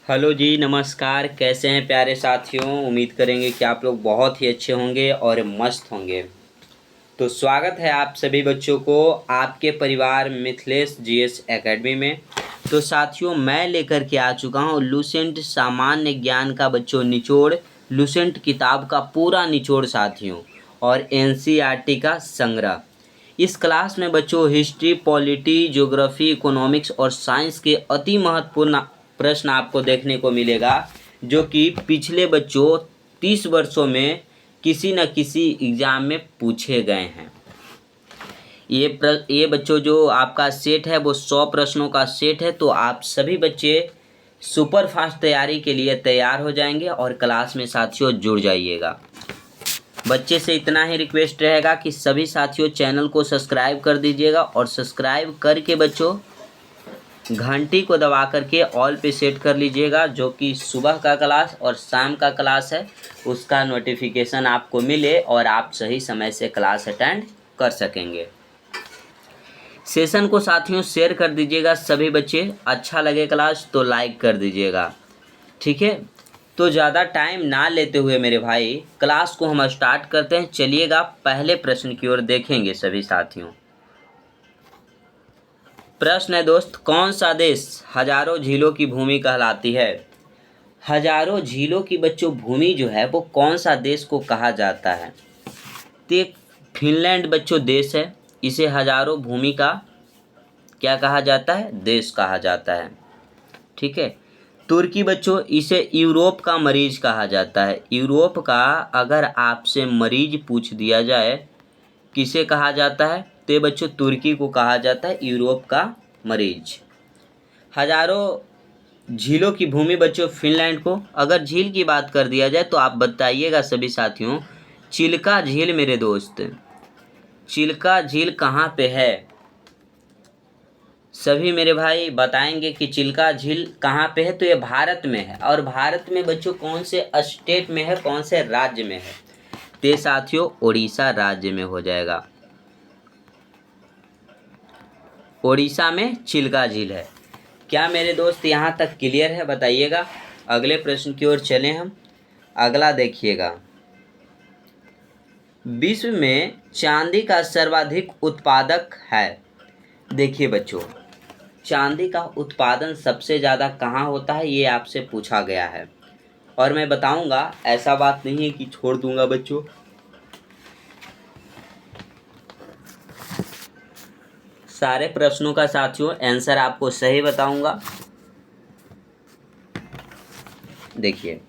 Hello जी, नमस्कार। कैसे हैं प्यारे साथियों? उम्मीद करेंगे कि आप लोग बहुत ही अच्छे होंगे और मस्त होंगे। तो स्वागत है आप सभी बच्चों को आपके परिवार मिथिलेश जीएस एकेडमी में। तो साथियों, मैं लेकर के आ चुका हूँ लुसेंट सामान्य ज्ञान का बच्चों निचोड़, लुसेंट किताब का पूरा निचोड़ साथियों, और एनसीईआरटी का संग्रह। इस क्लास में बच्चों हिस्ट्री, पॉलिटी, ज्योग्राफी, इकोनॉमिक्स और साइंस के अति महत्वपूर्ण प्रश्न आपको देखने को मिलेगा, जो कि पिछले बच्चों 30 वर्षों में किसी न किसी एग्ज़ाम में पूछे गए हैं। ये बच्चों जो आपका सेट है वो 100 प्रश्नों का सेट है। तो आप सभी बच्चे सुपर फास्ट तैयारी के लिए तैयार हो जाएंगे और क्लास में साथियों जुड़ जाइएगा। बच्चे से इतना ही रिक्वेस्ट रहेगा कि सभी साथियों चैनल को सब्सक्राइब कर दीजिएगा, और सब्सक्राइब करके बच्चों घंटी को दबा करके ऑल पे सेट कर लीजिएगा, जो कि सुबह का क्लास और शाम का क्लास है उसका नोटिफिकेशन आपको मिले और आप सही समय से क्लास अटेंड कर सकेंगे। सेशन को साथियों शेयर कर दीजिएगा सभी बच्चे। अच्छा लगे क्लास तो लाइक कर दीजिएगा, ठीक है। तो ज़्यादा टाइम ना लेते हुए मेरे भाई क्लास को हम स्टार्ट करते हैं। चलिएगा पहले प्रश्न की ओर देखेंगे सभी साथियों। प्रश्न है दोस्त, कौन सा देश हजारों झीलों की भूमि कहलाती है? हजारों झीलों की बच्चों भूमि जो है वो कौन सा देश को कहा जाता है? तो एक फिनलैंड बच्चों देश है, इसे हजारों भूमि का क्या कहा जाता है? देश कहा जाता है, ठीक है। तुर्की बच्चों, इसे यूरोप का मरीज कहा जाता है। यूरोप का अगर आपसे मरीज पूछ दिया जाए किसे कहा जाता है, तो ये बच्चों तुर्की को कहा जाता है यूरोप का मरीज। हजारों झीलों की भूमि बच्चों फिनलैंड को। अगर झील की बात कर दिया जाए तो आप बताइएगा सभी साथियों, चिल्का झील मेरे दोस्त, चिल्का झील कहाँ पे है? सभी मेरे भाई बताएंगे कि चिल्का झील कहाँ पे है। तो ये भारत में है, और भारत में बच्चों कौन से स्टेट में है, कौन से राज्य में है? तो साथियों उड़ीसा राज्य में हो जाएगा। उड़ीसा में चिल्का झील है। क्या मेरे दोस्त यहाँ तक क्लियर है? बताइएगा। अगले प्रश्न की ओर चलें हम। अगला देखिएगा, विश्व में चांदी का सर्वाधिक उत्पादक है। देखिए बच्चों, चांदी का उत्पादन सबसे ज़्यादा कहाँ होता है ये आपसे पूछा गया है, और मैं बताऊंगा। ऐसा बात नहीं है कि छोड़ दूंगा बच्चों। सारे प्रश्नों का साथियों आंसर आपको सही बताऊंगा। देखिए,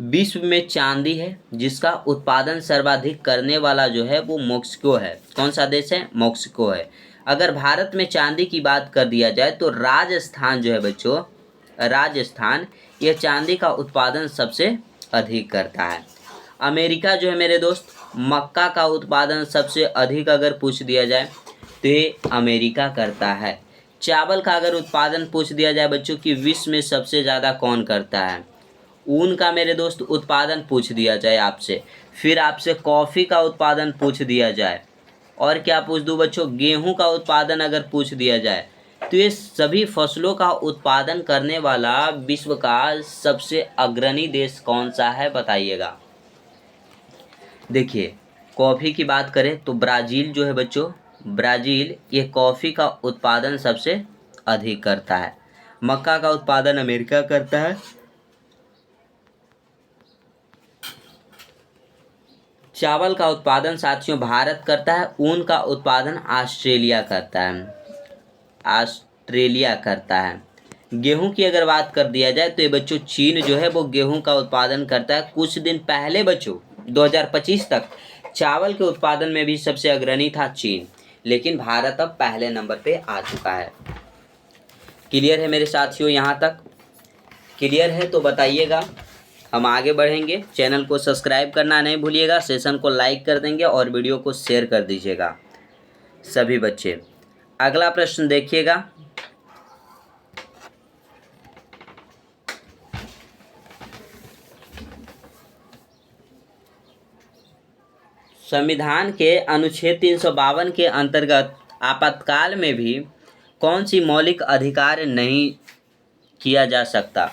विश्व में चांदी है जिसका उत्पादन सर्वाधिक करने वाला जो है वो मैक्सिको है। कौन सा देश है? मैक्सिको है। अगर भारत में चांदी की बात कर दिया जाए तो राजस्थान जो है बच्चों, राजस्थान यह चांदी का उत्पादन सबसे अधिक करता है। अमेरिका जो है मेरे दोस्त, मक्का का उत्पादन सबसे अधिक अगर पूछ दिया जाए तो ये अमेरिका करता है। चावल का अगर उत्पादन पूछ दिया जाए बच्चों कि विश्व में सबसे ज़्यादा कौन करता है? ऊन का मेरे दोस्त उत्पादन पूछ दिया जाए आपसे, फिर आपसे कॉफ़ी का उत्पादन पूछ दिया जाए, और क्या पूछ दूँ बच्चों? गेहूं का उत्पादन अगर पूछ दिया जाए, तो ये सभी फसलों का उत्पादन करने वाला विश्व का सबसे अग्रणी देश कौन सा है? बताइएगा। देखिए, कॉफ़ी की बात करें तो ब्राज़ील जो है बच्चों, ब्राज़ील ये कॉफ़ी का उत्पादन सबसे अधिक करता है। मक्का का उत्पादन अमेरिका करता है। चावल का उत्पादन साथियों भारत करता है। ऊन का उत्पादन ऑस्ट्रेलिया करता है, ऑस्ट्रेलिया करता है। गेहूं की अगर बात कर दिया जाए तो ये बच्चों चीन जो है वो गेहूं का उत्पादन करता है। कुछ दिन पहले बच्चों 2025 तक चावल के उत्पादन में भी सबसे अग्रणी था चीन, लेकिन भारत अब पहले नंबर पे आ चुका है। क्लियर है मेरे साथियों? यहाँ तक क्लियर है तो बताइएगा। हम आगे बढ़ेंगे। चैनल को सब्सक्राइब करना नहीं भूलिएगा, सेशन को लाइक कर देंगे और वीडियो को शेयर कर दीजिएगा सभी बच्चे। अगला प्रश्न देखिएगा, संविधान के अनुच्छेद 352 के अंतर्गत आपातकाल में भी कौन सी मौलिक अधिकार नहीं किया जा सकता?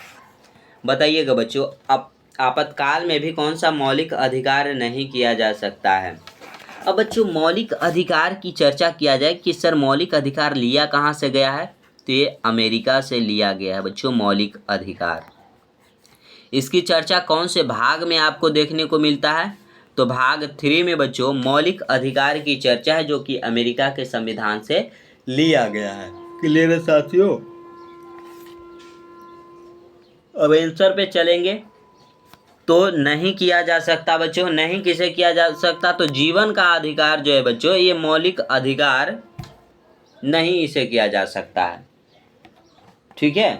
बताइएगा बच्चों, अब आपातकाल में भी कौन सा मौलिक अधिकार नहीं किया जा सकता है। अब बच्चों मौलिक अधिकार की चर्चा किया जाए कि सर मौलिक अधिकार लिया कहाँ से गया है, तो ये अमेरिका से लिया गया है बच्चों मौलिक अधिकार। इसकी चर्चा कौन से भाग में आपको देखने को मिलता है, तो भाग 3 में बच्चों मौलिक अधिकार की चर्चा है, जो कि अमेरिका के संविधान से लिया गया है। क्लियर है साथियों। अब आंसर पे चलेंगे तो नहीं किया जा सकता बच्चों, नहीं किसे किया जा सकता, तो जीवन का अधिकार जो है बच्चों ये मौलिक अधिकार नहीं इसे किया जा सकता है। ठीक है,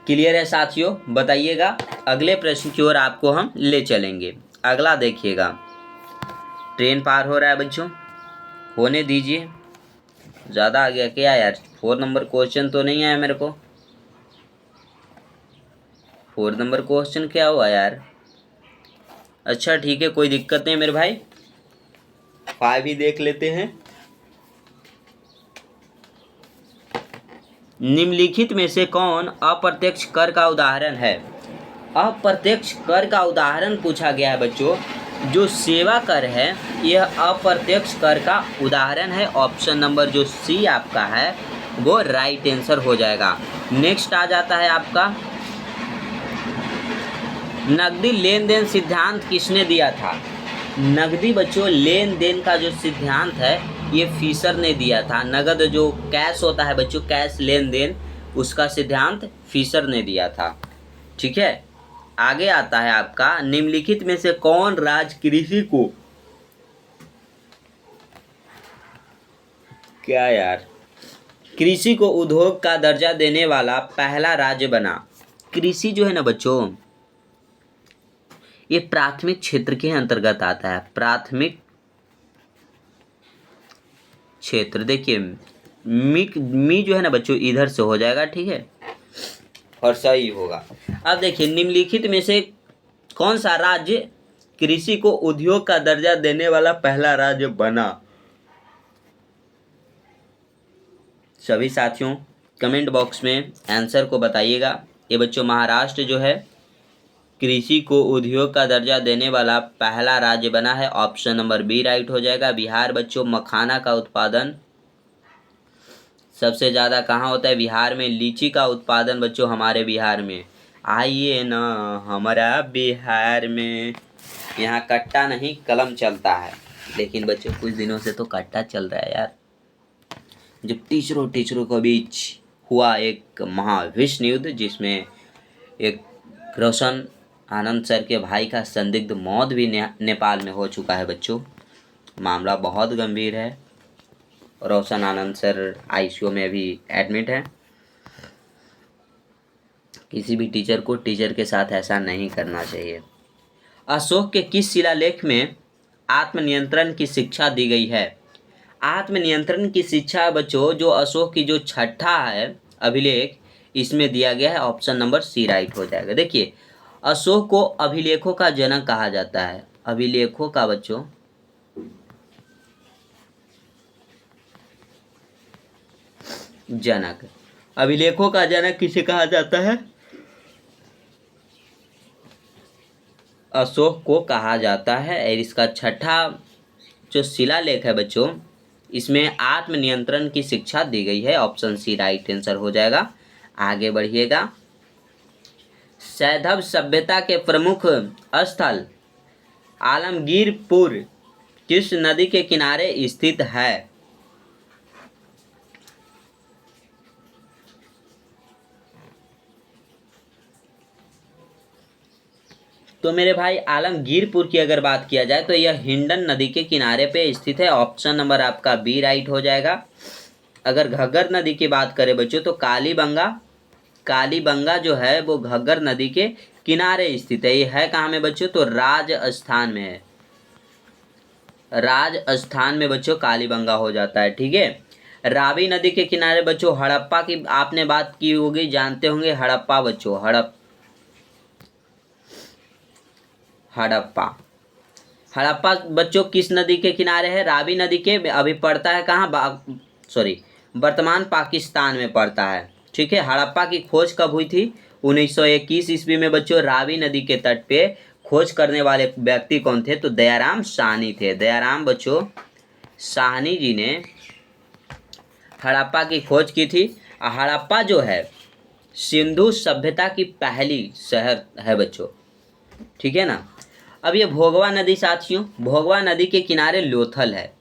क्लियर है साथियों। बताइएगा, अगले प्रश्न की ओर आपको हम ले चलेंगे। अगला देखिएगा, ट्रेन पार हो रहा है बच्चों, होने दीजिए। ज़्यादा आ गया क्या यार, 4 नंबर क्वेश्चन तो नहीं आया मेरे को। 4 नंबर क्वेश्चन क्या हुआ यार। अच्छा ठीक है, कोई दिक्कत नहीं मेरे भाई, 5 ही देख लेते हैं। निम्नलिखित में से कौन अप्रत्यक्ष कर का उदाहरण है। अप्रत्यक्ष कर का उदाहरण पूछा गया है बच्चों, जो सेवा कर है यह अप्रत्यक्ष कर का उदाहरण है। ऑप्शन नंबर जो सी आपका है वो राइट आंसर हो जाएगा। नेक्स्ट आ जाता है आपका, नकदी लेन देन सिद्धांत किसने दिया था। नकदी बच्चों लेन देन का जो सिद्धांत है ये फिशर ने दिया था। नगद जो कैश होता है बच्चों, कैश लेन देन, उसका सिद्धांत फिशर ने दिया था। ठीक है, आगे आता है आपका, निम्नलिखित में से कौन राज्य कृषि को, क्या यार, कृषि को उद्योग का दर्जा देने वाला पहला राज्य बना। कृषि जो है ना बच्चों ये प्राथमिक क्षेत्र के अंतर्गत आता है। प्राथमिक क्षेत्र, देखिए मी जो है ना बच्चों इधर से हो जाएगा, ठीक है, और सही होगा। अब देखिए, निम्नलिखित में से कौन सा राज्य कृषि को उद्योग का दर्जा देने वाला पहला राज्य बना। सभी साथियों कमेंट बॉक्स में आंसर को बताइएगा। ये बच्चों महाराष्ट्र जो है कृषि को उद्योग का दर्जा देने वाला पहला राज्य बना है। ऑप्शन नंबर बी राइट हो जाएगा। बिहार बच्चों मखाना का उत्पादन सबसे ज़्यादा कहाँ होता है, बिहार में। लीची का उत्पादन बच्चों हमारे बिहार में। आइए ना हमारा बिहार में, यहाँ कट्टा नहीं कलम चलता है। लेकिन बच्चों कुछ दिनों से तो कट्टा चल रहा है यार। जब टीचरों के बीच हुआ एक महाविश्व युद्ध, जिसमें एक रोशन आनंद सर के भाई का संदिग्ध मौत भी नेपाल में हो चुका है बच्चों। मामला बहुत गंभीर है। रोशन आनंद सर आईसीयू में अभी एडमिट है। किसी भी टीचर को टीचर के साथ ऐसा नहीं करना चाहिए। अशोक के किस शिलालेख में आत्मनियंत्रण की शिक्षा दी गई है। आत्मनियंत्रण की शिक्षा बच्चों जो अशोक की जो 6ठा है अभिलेख, इसमें दिया गया है। ऑप्शन नंबर सी राइट हो जाएगा। देखिए, अशोक को अभिलेखों का जनक कहा जाता है। अभिलेखों का बच्चों जनक, अभिलेखों का जनक किसे कहा जाता है, अशोक को कहा जाता है। और इसका 6ठा जो शिलालेख है बच्चों, इसमें आत्मनियंत्रण की शिक्षा दी गई है। ऑप्शन सी राइट आंसर हो जाएगा। आगे बढ़िएगा, सैंधव सभ्यता के प्रमुख स्थल आलमगीरपुर किस नदी के किनारे स्थित है। तो मेरे भाई आलमगीरपुर की अगर बात किया जाए तो यह हिंडन नदी के किनारे पे स्थित है। ऑप्शन नंबर आपका बी राइट हो जाएगा। अगर घग्गर नदी की बात करें बच्चों तो कालीबंगा जो है वो घग्गर नदी के किनारे स्थित है। ये है कहाँ में बच्चों, तो राजस्थान में है। राजस्थान में बच्चों कालीबंगा हो जाता है। ठीक है, रावी नदी के किनारे बच्चों हड़प्पा की आपने बात की होगी, जानते होंगे हड़प्पा बच्चों, हड़प्पा बच्चों किस नदी के किनारे है, रावी नदी के। अभी पड़ता है कहाँ, वर्तमान पाकिस्तान में पड़ता है। ठीक है, हड़प्पा की खोज कब हुई थी, 1921 ईस्वी में बच्चों रावी नदी के तट पे खोज करने वाले व्यक्ति कौन थे? तो दयाराम साहनी थे। दयाराम बच्चों साहनी जी ने हड़प्पा की खोज की थी। हड़प्पा जो है सिंधु सभ्यता की पहली शहर है बच्चों, ठीक है ना। अब ये भोगवा नदी साथियों, भोगवा नदी के किनारे लोथल है।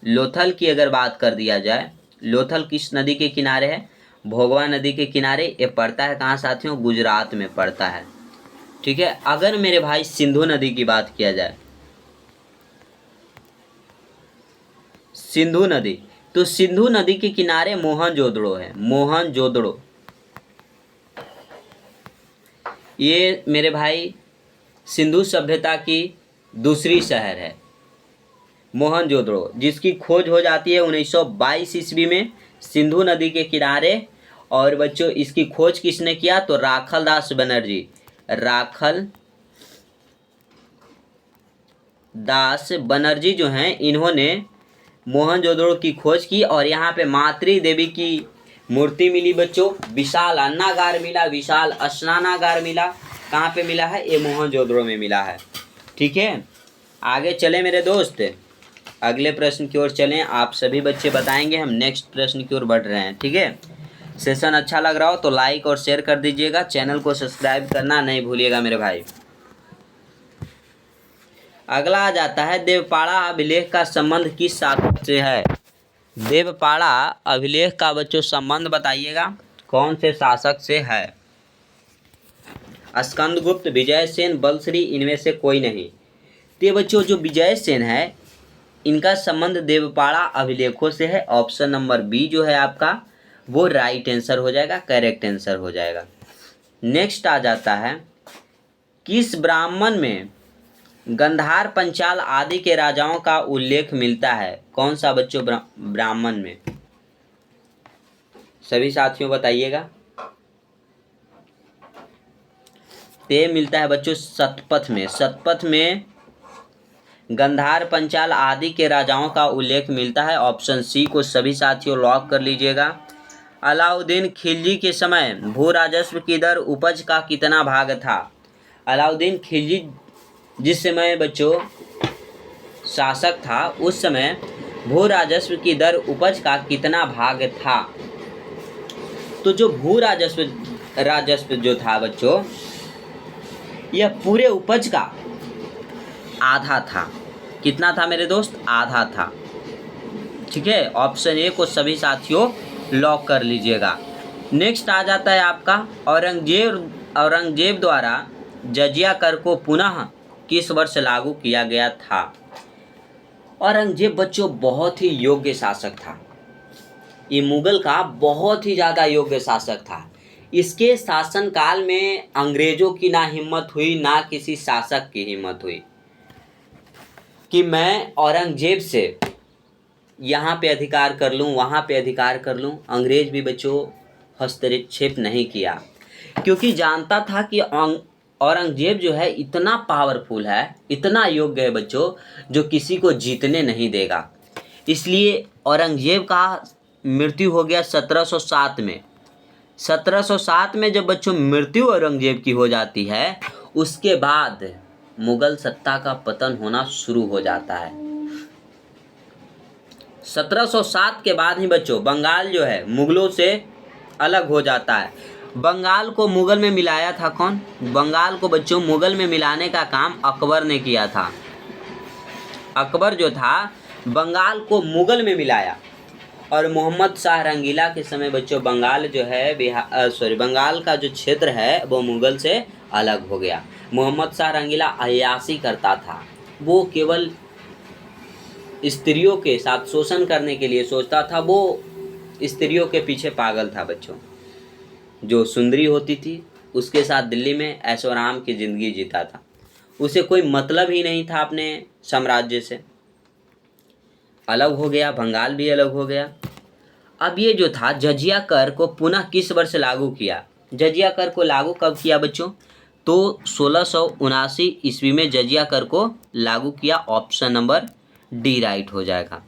लोथल की अगर बात कर दिया जाए, लोथल किस नदी के किनारे है? भोगवा नदी के किनारे। ये पड़ता है कहाँ साथियों? गुजरात में पड़ता है, ठीक है। अगर मेरे भाई सिंधु नदी की बात किया जाए, सिंधु नदी, तो सिंधु नदी के किनारे मोहनजोदड़ो है। मोहनजोदड़ो ये मेरे भाई सिंधु सभ्यता की दूसरी शहर है मोहनजोदड़ो, जिसकी खोज हो जाती है 1922 ईस्वी में सिंधु नदी के किनारे। और बच्चों इसकी खोज किसने किया? तो राखल दास बनर्जी। राखल दास बनर्जी जो हैं इन्होंने मोहनजोदड़ो की खोज की और यहाँ पे मातृ देवी की मूर्ति मिली बच्चों। विशाल अन्नागार मिला, विशाल स्नानागार मिला। कहाँ पे मिला है? ये मोहनजोदड़ो में मिला है, ठीक है। आगे चले मेरे दोस्त, अगले प्रश्न की ओर चलें। आप सभी बच्चे बताएंगे, हम नेक्स्ट प्रश्न की ओर बढ़ रहे हैं, ठीक है। सेशन अच्छा लग रहा हो तो लाइक और शेयर कर दीजिएगा, चैनल को सब्सक्राइब करना नहीं भूलिएगा मेरे भाई। अगला आ जाता है देवपाड़ा अभिलेख का संबंध किस शासक से है? देवपाड़ा अभिलेख का बच्चों संबंध बताइएगा कौन से शासक से है? स्कंदगुप्त, विजय सेन, बलश्री, इनमें से कोई नहीं। तो ये बच्चों जो विजय सेन है इनका संबंध देवपाड़ा अभिलेखों से है। ऑप्शन नंबर बी जो है आपका वो राइट आंसर हो जाएगा, करेक्ट आंसर हो जाएगा। नेक्स्ट आ जाता है किस ब्राह्मण में गंधार, पंचाल आदि के राजाओं का उल्लेख मिलता है? कौन सा बच्चों ब्राह्मण में? सभी साथियों बताइएगा। ते मिलता है बच्चों शतपथ में। शतपथ में गंधार, पंचाल आदि के राजाओं का उल्लेख मिलता है। ऑप्शन सी को सभी साथियों लॉक कर लीजिएगा। अलाउद्दीन खिलजी के समय भू राजस्व की दर उपज का कितना भाग था? अलाउद्दीन खिलजी जिस समय बच्चों शासक था उस समय भू राजस्व की दर उपज का कितना भाग था? तो जो भू राजस्व जो था बच्चों यह पूरे उपज का आधा था। कितना था मेरे दोस्त? आधा था, ठीक है। ऑप्शन ए को सभी साथियों लॉक कर लीजिएगा। नेक्स्ट आ जाता है आपका औरंगजेब द्वारा जजिया कर को पुनः किस वर्ष लागू किया गया था? औरंगजेब बच्चों बहुत ही योग्य शासक था। ये मुगल का बहुत ही ज़्यादा योग्य शासक था। इसके शासनकाल में अंग्रेजों की ना हिम्मत हुई, ना किसी शासक की हिम्मत हुई कि मैं औरंगजेब से यहाँ पे अधिकार कर लूँ, वहाँ पे अधिकार कर लूँ। अंग्रेज भी बच्चों हस्तक्षेप नहीं किया, क्योंकि जानता था कि औरंगजेब जो है इतना पावरफुल है, इतना योग्य है बच्चों, जो किसी को जीतने नहीं देगा। इसलिए औरंगजेब का मृत्यु हो गया 1707 में। 1707 में जब बच्चों मृत्यु औरंगजेब की हो जाती है, उसके बाद मुगल सत्ता का पतन होना शुरू हो जाता है। 1707 के बाद ही बच्चों बंगाल जो है मुगलों से अलग हो जाता है। बंगाल को मुगल में मिलाया था कौन? बंगाल को बच्चों मुगल में मिलाने का काम अकबर ने किया था। अकबर जो था बंगाल को मुगल में मिलाया और मोहम्मद शाह रंगीला के समय बच्चों बंगाल जो है बंगाल का जो क्षेत्र है वो मुगल से अलग हो गया। मोहम्मद शाह रंगीला अय्याशी करता था, वो केवल स्त्रियों के साथ शोषण करने के लिए सोचता था। वो स्त्रियों के पीछे पागल था बच्चों। जो सुंदरी होती थी उसके साथ दिल्ली में ऐशो आराम की ज़िंदगी जीता था। उसे कोई मतलब ही नहीं था अपने साम्राज्य से। अलग हो गया, बंगाल भी अलग हो गया। अब ये जो था जजिया कर को पुनः किस वर्ष लागू किया? जजिया कर को लागू कब किया बच्चों? तो 1679 ईस्वी में जजिया कर को लागू किया। ऑप्शन नंबर डी राइट हो जाएगा।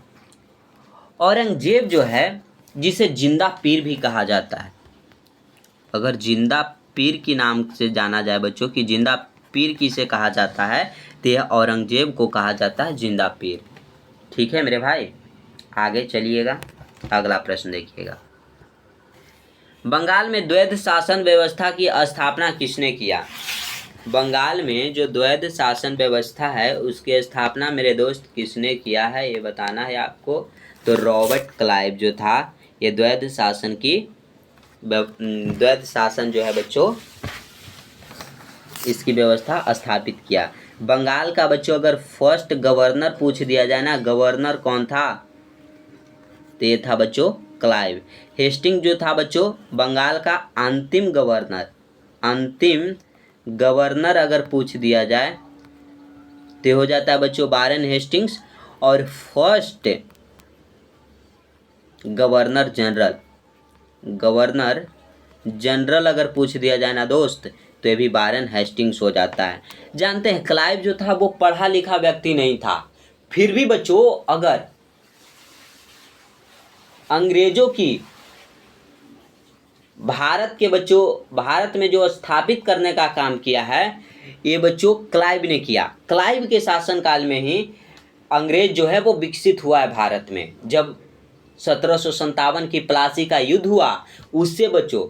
औरंगजेब जो है जिसे जिंदा पीर भी कहा जाता है, अगर जिंदा पीर की नाम से जाना जाए बच्चों, कि जिंदा पीर किसे कहा जाता है, तो यह औरंगजेब को कहा जाता है जिंदा पीर। ठीक है मेरे भाई, आगे चलिएगा, अगला प्रश्न देखिएगा। बंगाल में द्वैध शासन व्यवस्था की स्थापना किसने किया? बंगाल में जो द्वैध शासन व्यवस्था है उसकी स्थापना मेरे दोस्त किसने किया है, ये बताना है आपको। तो रॉबर्ट क्लाइव जो था, ये द्वैध शासन जो है बच्चों, इसकी व्यवस्था स्थापित किया। बंगाल का बच्चों अगर फर्स्ट गवर्नर पूछ दिया जाए ना, गवर्नर कौन था, तो ये था बच्चों क्लाइव। हेस्टिंग जो था बच्चों बंगाल का अंतिम गवर्नर अगर पूछ दिया जाए तो हो जाता है बच्चों वारेन हेस्टिंग्स। और फर्स्ट गवर्नर जनरल अगर पूछ दिया जाए ना दोस्त, तो ये भी वारेन हेस्टिंग्स हो जाता है। जानते हैं क्लाइव जो था वो पढ़ा लिखा व्यक्ति नहीं था, फिर भी बच्चों अगर अंग्रेजों की भारत में जो स्थापित करने का काम किया है, ये बच्चों क्लाइव ने किया। क्लाइव के शासनकाल में ही अंग्रेज जो है वो विकसित हुआ है भारत में। जब 1757 की प्लासी का युद्ध हुआ, उससे बच्चों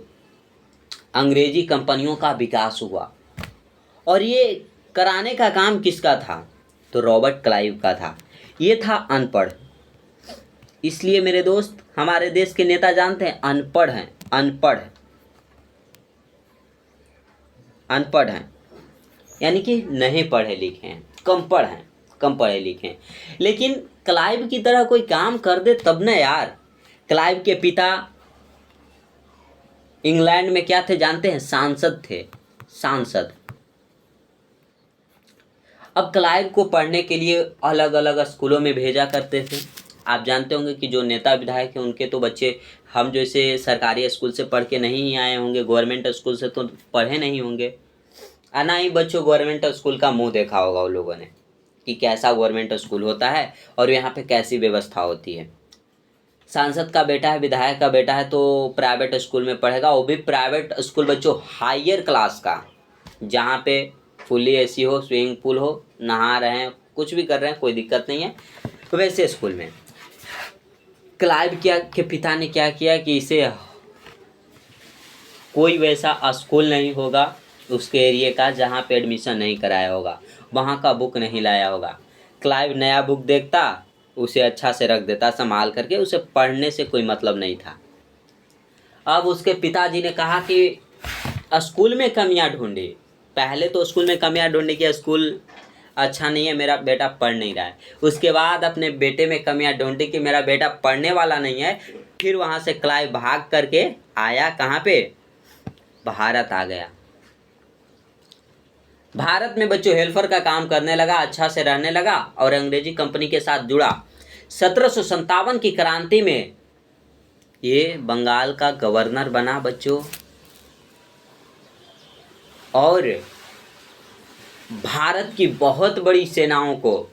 अंग्रेजी कंपनियों का विकास हुआ। और ये कराने का काम किसका था, तो रॉबर्ट क्लाइव का था। ये था अनपढ़। इसलिए मेरे दोस्त हमारे देश के नेता जानते हैं अनपढ़ हैं, यानी कि नहीं पढ़े लिखे हैं, कम पढ़े लिखे हैं। लेकिन क्लाइव की तरह कोई काम कर दे तब ना यार। क्लाइव के पिता इंग्लैंड में क्या थे जानते हैं, सांसद। अब क्लाइव को पढ़ने के लिए अलग अलग स्कूलों में भेजा करते थे। आप जानते होंगे कि जो नेता विधायक हैं उनके तो बच्चे हम जैसे सरकारी स्कूल से पढ़ के नहीं आए होंगे, गवर्नमेंट स्कूल से तो पढ़े नहीं होंगे, और ना ही बच्चों गवर्नमेंट स्कूल का मुंह देखा होगा उन लोगों ने कि कैसा गवर्नमेंट स्कूल होता है और यहाँ पे कैसी व्यवस्था होती है। सांसद का बेटा है, विधायक का बेटा है, तो प्राइवेट स्कूल में पढ़ेगा, वो भी प्राइवेट स्कूल बच्चों हायर क्लास का, जहाँ पे फुल्ली एसी हो, स्विमिंग पूल हो, नहा रहे हैं, कुछ भी कर रहे हैं, कोई दिक्कत नहीं है, तो वैसे स्कूल में। क्लाइव के पिता ने क्या किया कि इसे कोई वैसा स्कूल नहीं होगा उसके एरिए का जहाँ पे एडमिशन नहीं कराया होगा, वहाँ का बुक नहीं लाया होगा। क्लाइव नया बुक देखता, उसे अच्छा से रख देता संभाल करके, उसे पढ़ने से कोई मतलब नहीं था। अब उसके पिताजी ने कहा कि स्कूल में कमियां ढूंढी। पहले तो स्कूल में कमियां ढूंढी कि स्कूल अच्छा नहीं है, मेरा बेटा पढ़ नहीं रहा है। उसके बाद अपने बेटे में कमियां ढूंढी कि मेरा बेटा पढ़ने वाला नहीं है। फिर वहाँ से क्लाइव भाग करके आया कहाँ पे, भारत आ गया। भारत में बच्चों हेल्पर का काम करने लगा, अच्छा से रहने लगा और अंग्रेजी कंपनी के साथ जुड़ा। 1757 की क्रांति में ये बंगाल का गवर्नर बना बच्चों, और भारत की बहुत बड़ी सेनाओं को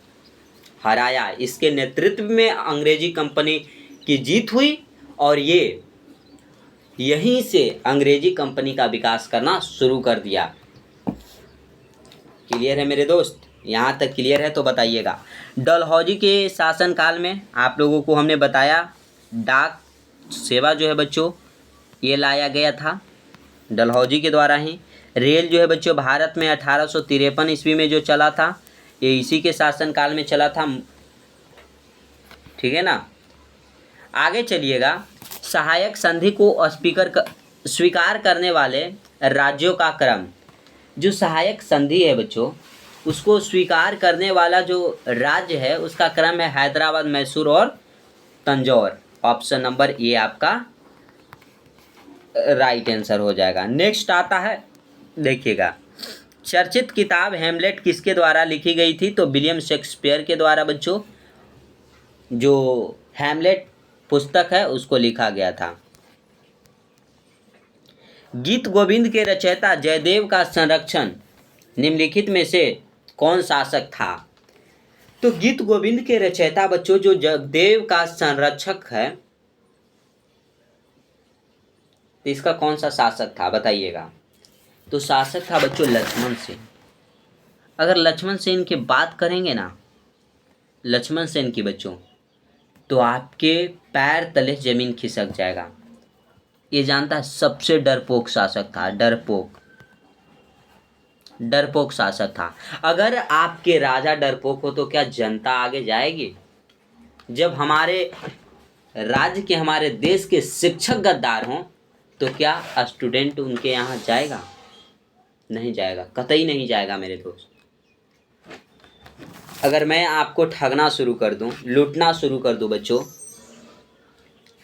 हराया। इसके नेतृत्व में अंग्रेजी कंपनी की जीत हुई और ये यहीं से अंग्रेजी कंपनी का विकास करना शुरू कर दिया। क्लियर है मेरे दोस्त, यहाँ तक क्लियर है तो बताइएगा। डलहौजी के शासनकाल में आप लोगों को हमने बताया डाक सेवा जो है बच्चों ये लाया गया था डलहौजी के द्वारा ही। रेल जो है बच्चों भारत में 1853 ईस्वी में जो चला था, ये इसी के शासनकाल में चला था। ठीक है ना, आगे चलिएगा। सहायक संधि को स्वीकार करने वाले राज्यों का क्रम। जो सहायक संधि है बच्चों उसको स्वीकार करने वाला जो राज्य है उसका क्रम है हैदराबाद, मैसूर और तंजौर। ऑप्शन नंबर ए आपका राइट आंसर हो जाएगा। नेक्स्ट आता है, देखिएगा, चर्चित किताब हैमलेट किसके द्वारा लिखी गई थी, तो विलियम शेक्सपियर के द्वारा बच्चों जो हैमलेट पुस्तक है उसको लिखा गया था। गीत गोविंद के रचयिता जयदेव का संरक्षण निम्नलिखित में से कौन शासक था, तो गीत गोविंद के रचयिता बच्चों जो जयदेव का संरक्षक है, तो इसका कौन सा शासक था बताइएगा। तो शासक था बच्चों लक्ष्मण सेन। अगर लक्ष्मण सेन की बात करेंगे ना, लक्ष्मण सेन की बच्चों, तो आपके पैर तले जमीन खिसक जाएगा। ये जानता है सबसे डरपोक शासक था, डरपोक शासक था। अगर आपके राजा डरपोक हो तो क्या जनता आगे जाएगी? जब हमारे राज्य के, हमारे देश के शिक्षक गद्दार हों तो क्या स्टूडेंट उनके यहाँ जाएगा? नहीं जाएगा, कतई नहीं जाएगा मेरे दोस्त। अगर मैं आपको ठगना शुरू कर दूं, लूटना शुरू कर दूं बच्चों,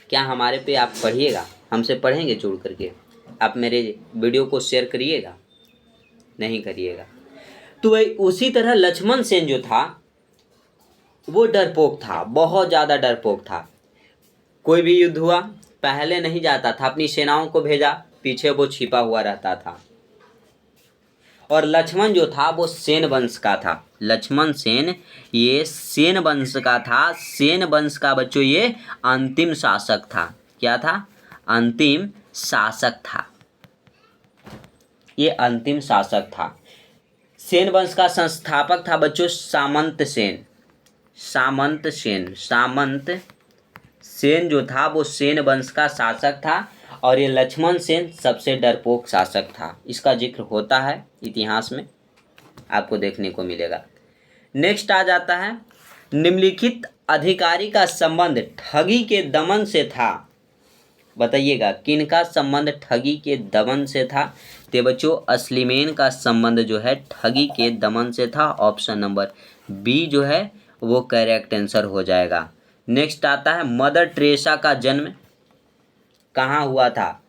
क्या हमारे पे आप पढ़िएगा? हमसे पढ़ेंगे जुड़ करके? आप मेरे वीडियो को शेयर करिएगा? नहीं करिएगा। तो वही उसी तरह लक्ष्मण सेन जो था वो डरपोक था, बहुत ज़्यादा डरपोक था। कोई भी युद्ध हुआ पहले नहीं जाता था, अपनी सेनाओं को भेजा, पीछे वो छिपा हुआ रहता था। और लक्ष्मण जो था वो सेन वंश का था। लक्ष्मण सेन ये सेन वंश का था। सेन वंश का बच्चों ये अंतिम शासक था। क्या था? अंतिम शासक था। ये अंतिम शासक था। सेन वंश का संस्थापक था बच्चों सामंत सेन। सामंत सेन जो था वो सेन वंश का शासक था। और ये लक्ष्मण सेन सबसे डरपोक शासक था। इसका जिक्र होता है इतिहास में, आपको देखने को मिलेगा। नेक्स्ट आ जाता है, निम्नलिखित अधिकारी का संबंध ठगी के दमन से था। बताइएगा किनका संबंध ठगी के दमन से था? तो बच्चों अस्लिमेन का संबंध जो है ठगी के दमन से था। ऑप्शन नंबर बी जो है वो करेक्ट आंसर हो जाएगा। नेक्स्ट आता है, मदर टेरेसा का जन्म कहाँ हुआ था?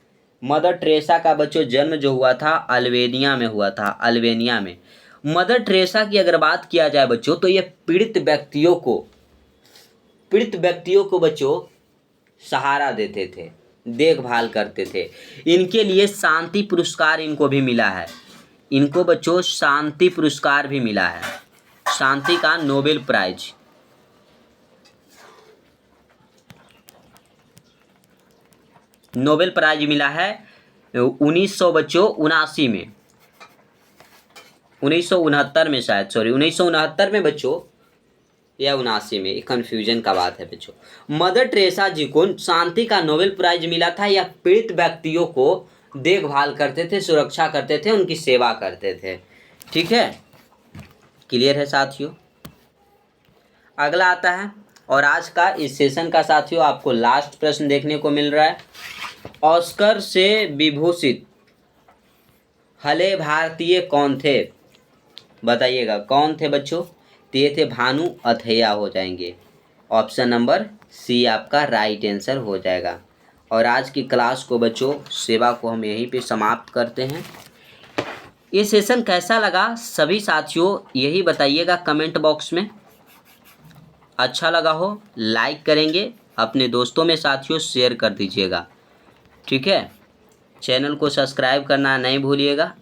मदर टेरेसा का बच्चों जन्म जो हुआ था अल्बानिया में हुआ था, अल्बानिया में। मदर टेरेसा की अगर बात किया जाए बच्चों तो ये पीड़ित व्यक्तियों को बच्चों सहारा देते थे, देखभाल करते थे। इनके लिए शांति पुरस्कार इनको भी मिला है। इनको बच्चों शांति पुरस्कार भी मिला है, शांति का नोबेल प्राइज। नोबेल प्राइज मिला है 1979 में, 1969 में शायद, सॉरी 1969 में बच्चों या 79 में, कन्फ्यूजन का बात है बच्चों। मदर टेरेसा जी को शांति का नोबेल प्राइज मिला था। यह पीड़ित व्यक्तियों को देखभाल करते थे, सुरक्षा करते थे, उनकी सेवा करते थे। ठीक है, क्लियर है साथियों? अगला आता है, और आज का इस सेशन का साथियों आपको लास्ट प्रश्न देखने को मिल रहा है। ऑस्कर से विभूषित हले भारतीय कौन थे? बताइएगा कौन थे बच्चों? तो ये थे भानु अथैया हो जाएंगे। ऑप्शन नंबर सी आपका राइट आंसर हो जाएगा। और आज की क्लास को बच्चों, सेवा को हम यहीं पे समाप्त करते हैं। ये सेशन कैसा लगा सभी साथियों यही बताइएगा कमेंट बॉक्स में। अच्छा लगा हो लाइक करेंगे, अपने दोस्तों में साथियों शेयर कर दीजिएगा। ठीक है, चैनल को सब्सक्राइब करना नहीं भूलिएगा।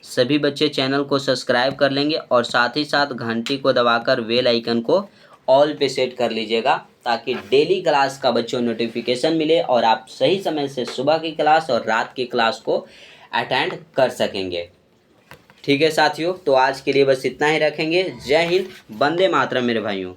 सभी बच्चे चैनल को सब्सक्राइब कर लेंगे और साथ ही साथ घंटी को दबाकर बेल आइकन को ऑल पे सेट कर लीजिएगा, ताकि डेली क्लास का बच्चों नोटिफिकेशन मिले और आप सही समय से सुबह की क्लास और रात की क्लास को अटेंड कर सकेंगे। ठीक है साथियों, तो आज के लिए बस इतना ही रखेंगे। जय हिंद, वंदे मातरम मेरे भाइयों।